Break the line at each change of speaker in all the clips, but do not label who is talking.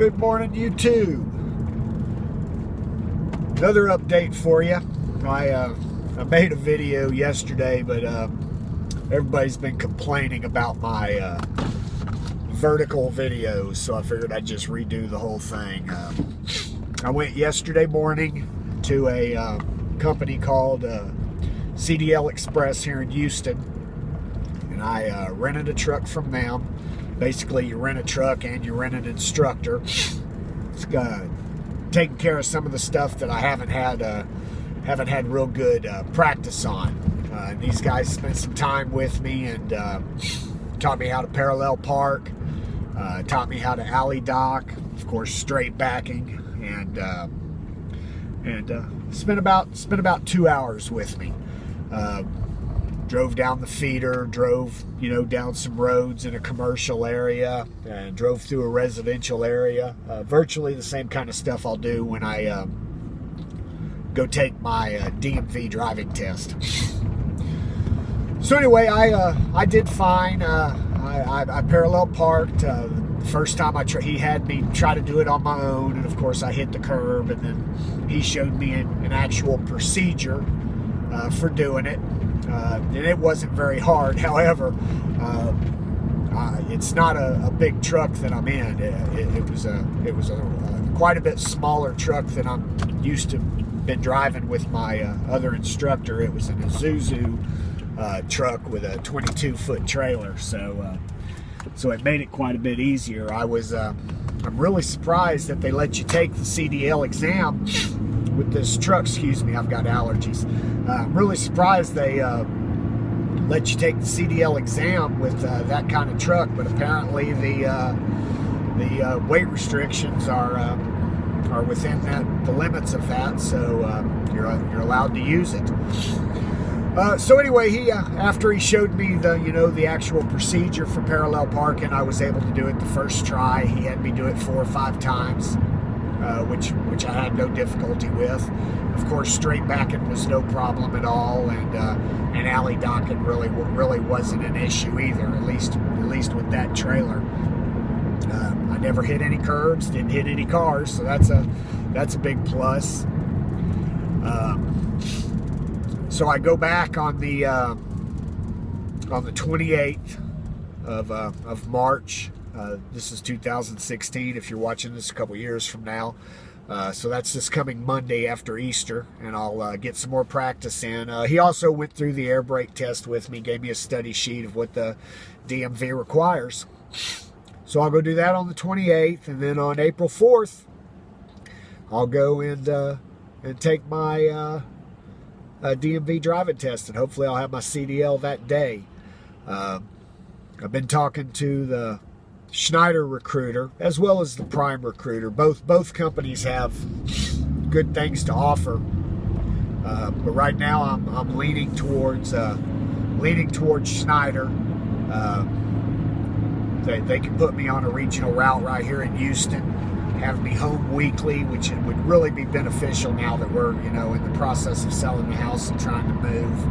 Good morning, YouTube. Another update for you. I made a video yesterday, but everybody's been complaining about my vertical videos, so I figured I'd just redo the whole thing. I went yesterday morning to a company called CDL Express here in Houston, and I rented a truck from them. Basically, you rent a truck and you rent an instructor. It's taking care of some of the stuff that I haven't had real good practice on. These guys spent some time with me and taught me how to parallel park, taught me how to alley dock, of course straight backing, and spent about 2 hours with me. Drove down the feeder, drove down some roads in a commercial area, and drove through a residential area. Virtually the same kind of stuff I'll do when I go take my DMV driving test. So anyway, I did fine. I parallel parked. The first time he had me try to do it on my own, and of course I hit the curb, and then he showed me an actual procedure for doing it. And it wasn't very hard. However, it's not a big truck that I'm in. It was a quite a bit smaller truck than I'm used to been driving with my other instructor. It was an Isuzu truck with a 22-foot trailer, so it made it quite a bit easier. I'm really surprised that they let you take the CDL exam with this truck. Excuse me, I've got allergies. I'm really surprised they let you take the CDL exam with that kind of truck, but apparently the weight restrictions are within the limits of that, so you're allowed to use it. So anyway, he after he showed me the actual procedure for parallel parking, I was able to do it the first try. He had me do it 4 or 5 times. Which I had no difficulty with. Of course, straight backing was no problem at all, and alley docking really wasn't an issue either. At least with that trailer. I never hit any curbs, didn't hit any cars, so that's a big plus. So I go back on the 28th of March. This is 2016, if you're watching this a couple years from now. So that's this coming Monday after Easter, and I'll get some more practice in. He also went through the air brake test with me, gave me a study sheet of what the DMV requires. So I'll go do that on the 28th, and then on April 4th, I'll go and take my DMV driving test, and hopefully I'll have my CDL that day. I've been talking to the Schneider recruiter as well as the Prime recruiter. Both companies have good things to offer, but right now I'm leaning towards Schneider. They can put me on a regional route right here in Houston, have me home weekly, which would really be beneficial now that we're in the process of selling the house and trying to move.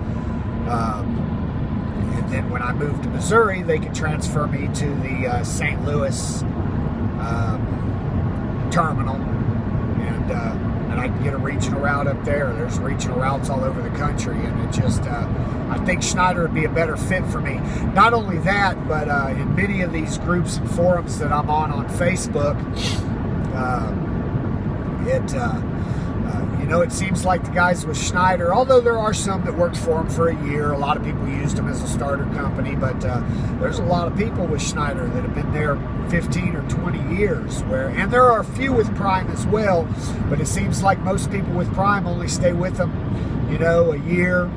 And then when I move to Missouri, they can transfer me to the St. Louis terminal, and I can get a regional route up there. There's regional routes all over the country, and it just I think Schneider would be a better fit for me. Not only that, but in many of these groups and forums that I'm on Facebook, it seems like the guys with Schneider, although there are some that worked for them for a year, a lot of people used them as a starter company, but there's a lot of people with Schneider that have been there 15 or 20 years, and there are a few with Prime as well, but it seems like most people with Prime only stay with them, a year,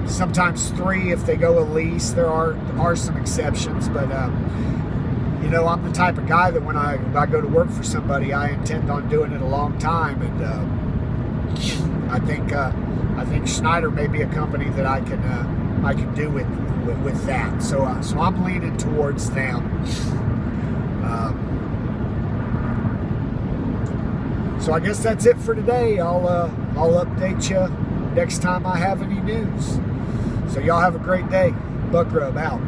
sometimes 3 if they go a lease. There are some exceptions, but I'm the type of guy that when I go to work for somebody, I intend on doing it a long time, and I think Schneider may be a company that I can do with that. So I'm leaning towards them. So I guess that's it for today. I'll update you next time I have any news. So y'all have a great day. Buck Rub out.